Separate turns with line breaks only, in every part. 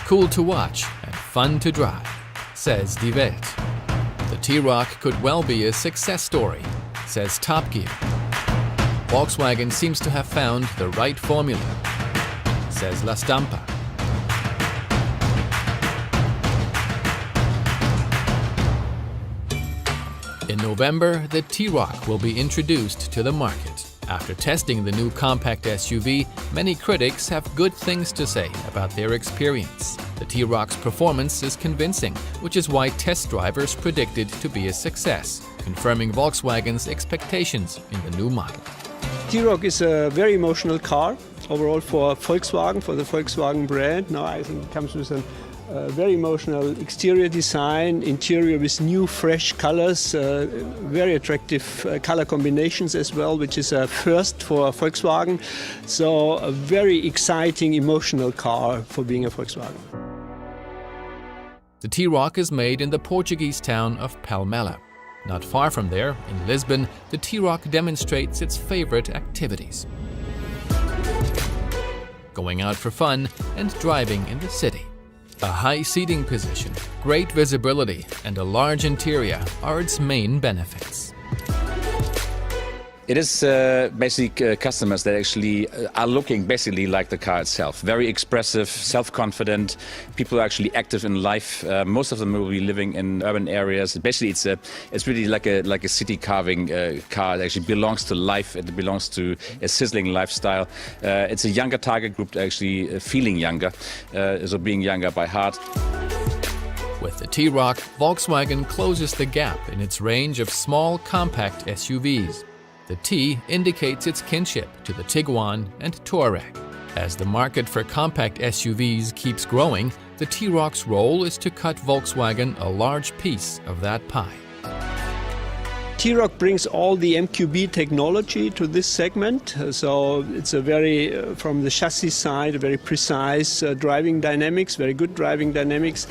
Cool to watch and fun to drive, says Die Welt. The T-Roc could well be a success story, says Top Gear. Volkswagen seems to have found the right formula, says La Stampa. In November, the T-Roc will be introduced to the market. After testing the new compact SUV, many critics have good things to say about their experience. The T-Roc's performance is convincing, which is why test drivers predicted to be a success, confirming Volkswagen's expectations in the new model.
T-Roc is a very emotional car overall for Volkswagen, for the Volkswagen brand. Now I think it comes with a very emotional exterior design, interior with new fresh colors, very attractive color combinations as well, which is a first for Volkswagen. So a very exciting, emotional car for being a Volkswagen.
The T-Roc is made in the Portuguese town of Palmela. Not far from there, in Lisbon, the T-Roc demonstrates its favorite activities: going out for fun and driving in the city. A high seating position, great visibility, and a large interior are its main benefits.
It is basically customers that actually are looking basically like the car itself. Very expressive, self-confident. People are actually active in life. Most of them will be living in urban areas. Basically, it's really like a city carving car. It actually belongs to life. It belongs to a sizzling lifestyle. It's a younger target group, actually feeling younger, so being younger by heart.
With the T-Roc, Volkswagen closes the gap in its range of small, compact SUVs. The T indicates its kinship to the Tiguan and Touareg. As the market for compact SUVs keeps growing, the T-Roc's role is to cut Volkswagen a large piece of that pie.
T-Roc brings all the MQB technology to this segment, so it's a very, from the chassis side, a very precise driving dynamics, very good driving dynamics,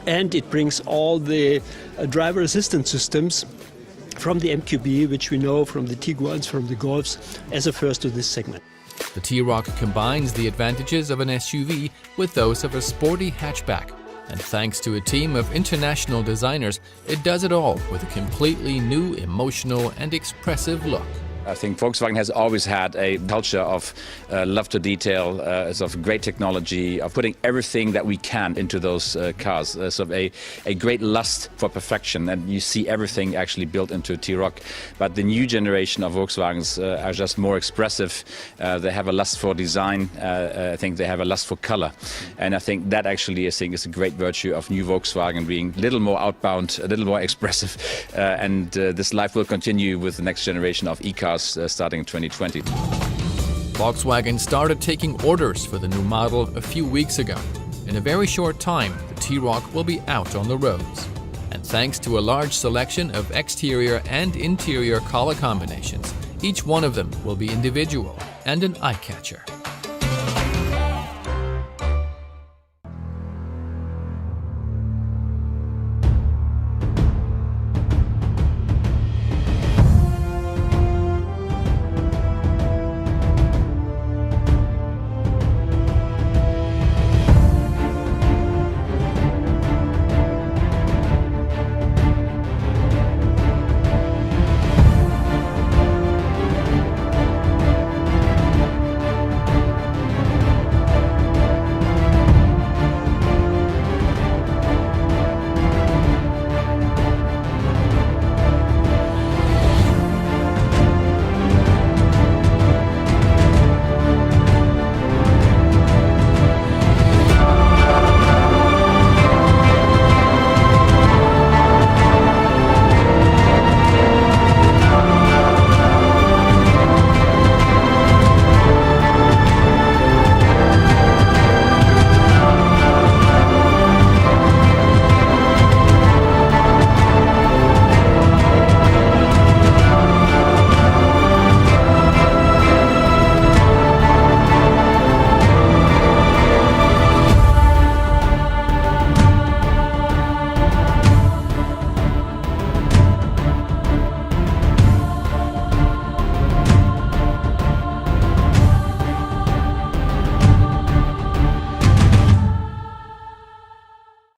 and it brings all the driver assistance systems from the MQB, which we know from the Tiguans, from the Golfs, as a first to this segment.
The T-Roc combines the advantages of an SUV with those of a sporty hatchback. And thanks to a team of international designers, it does it all with a completely new, emotional and expressive look.
I think Volkswagen has always had a culture of love to detail, of great technology, of putting everything that we can into those cars. So a great lust for perfection, and you see everything actually built into a T-Roc. But the new generation of Volkswagens are just more expressive. They have a lust for design. I think they have a lust for color, and I think that actually is a great virtue of new Volkswagen, being a little more outbound, a little more expressive, and this life will continue with the next generation of e-cars. Starting in 2020.
Volkswagen started taking orders for the new model a few weeks ago. In a very short time, the T-Roc will be out on the roads. And thanks to a large selection of exterior and interior color combinations, each one of them will be individual and an eye-catcher.